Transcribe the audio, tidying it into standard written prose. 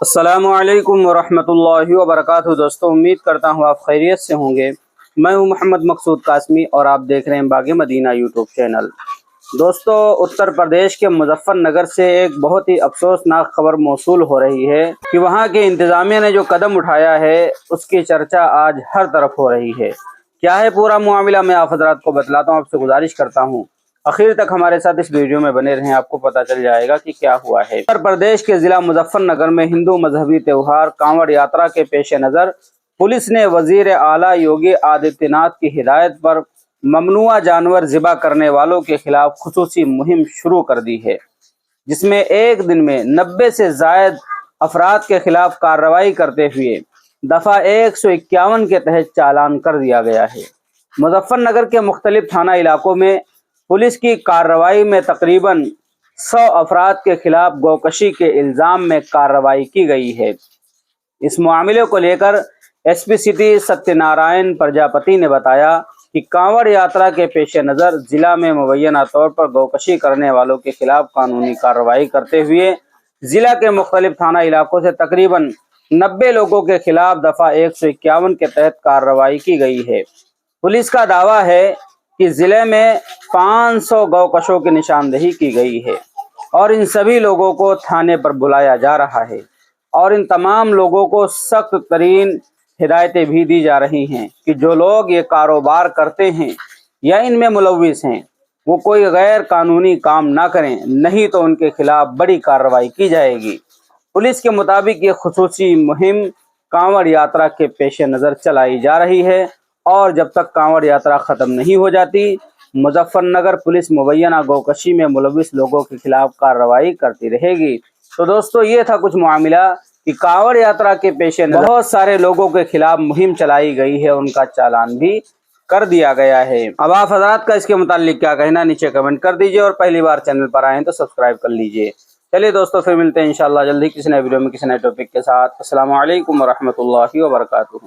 السلام علیکم ورحمۃ اللہ وبرکاتہ۔ دوستوں، امید کرتا ہوں آپ خیریت سے ہوں گے۔ میں ہوں محمد مقصود قاسمی اور آپ دیکھ رہے ہیں باغ مدینہ یوٹیوب چینل۔ دوستوں، اتر پردیش کے مظفر نگر سے ایک بہت ہی افسوسناک خبر موصول ہو رہی ہے کہ وہاں کے انتظامیہ نے جو قدم اٹھایا ہے اس کی چرچا آج ہر طرف ہو رہی ہے۔ کیا ہے پورا معاملہ، میں آپ حضرات کو بتلاتا ہوں، آپ سے گزارش کرتا ہوں آخر تک ہمارے ساتھ اس ویڈیو میں بنے رہیں، آپ کو پتہ چل جائے گا کہ کیا ہوا ہے۔ اتر پردیش کے ضلع مظفر نگر میں ہندو مذہبی تہوار کانوڑ یاترا کے پیش نظر پولیس نے وزیر اعلیٰ یوگی آدتیہ ناتھ کی ہدایت پر ممنوعہ جانور ذبح کرنے والوں کے خلاف خصوصی مہم شروع کر دی ہے، جس میں ایک دن میں 90 سے زائد افراد کے خلاف کارروائی کرتے ہوئے دفعہ 151 کے تحت چالان کر دیا گیا ہے۔ مظفر نگر کے مختلف تھانہ علاقوں میں پولیس کی کارروائی میں تقریباً 100 افراد کے خلاف گوکشی کے الزام میں کارروائی کی گئی ہے۔ اس معاملے کو لے کر S P city Satya Narayan Prajapati نے بتایا کہ کانوڑ یاترا کے پیش نظر ضلع میں مبینہ طور پر گوکشی کرنے والوں کے خلاف قانونی کارروائی کرتے ہوئے ضلع کے مختلف تھانہ علاقوں سے تقریباً 90 لوگوں کے خلاف دفعہ 151 کے تحت کارروائی کی گئی ہے۔ پولیس کا دعویٰ ہے کہ ضلع میں 500 گوکشوں کی نشاندہی کی گئی ہے اور ان سبھی لوگوں کو تھانے پر بلایا جا رہا ہے اور ان تمام لوگوں کو سخت ترین ہدایتیں بھی دی جا رہی ہیں کہ جو لوگ یہ کاروبار کرتے ہیں یا ان میں ملوث ہیں وہ کوئی غیر قانونی کام نہ کریں، نہیں تو ان کے خلاف بڑی کارروائی کی جائے گی۔ پولیس کے مطابق یہ خصوصی مہم کانوڑ یاترا کے پیش نظر چلائی جا رہی ہے اور جب تک کانوڑ یاترا ختم نہیں ہو جاتی مظفر نگر پولیس مبینہ گوکشی میں ملوث لوگوں کے خلاف کارروائی کرتی رہے گی۔ تو دوستو، یہ تھا کچھ معاملہ کہ کانوڑ یاترا کے پیش نظر بہت سارے لوگوں کے خلاف مہم چلائی گئی ہے، ان کا چالان بھی کر دیا گیا ہے۔ اب آپ حضرات کا اس کے متعلق کیا کہنا، نیچے کمنٹ کر دیجئے اور پہلی بار چینل پر آئیں تو سبسکرائب کر لیجئے۔ چلیے دوستو، پھر ملتے ہیں انشاءاللہ جلدی کسی نئے ویڈیو میں کسی نئے ٹاپک کے ساتھ۔ السلام علیکم ورحمۃ اللہ وبرکاتہ۔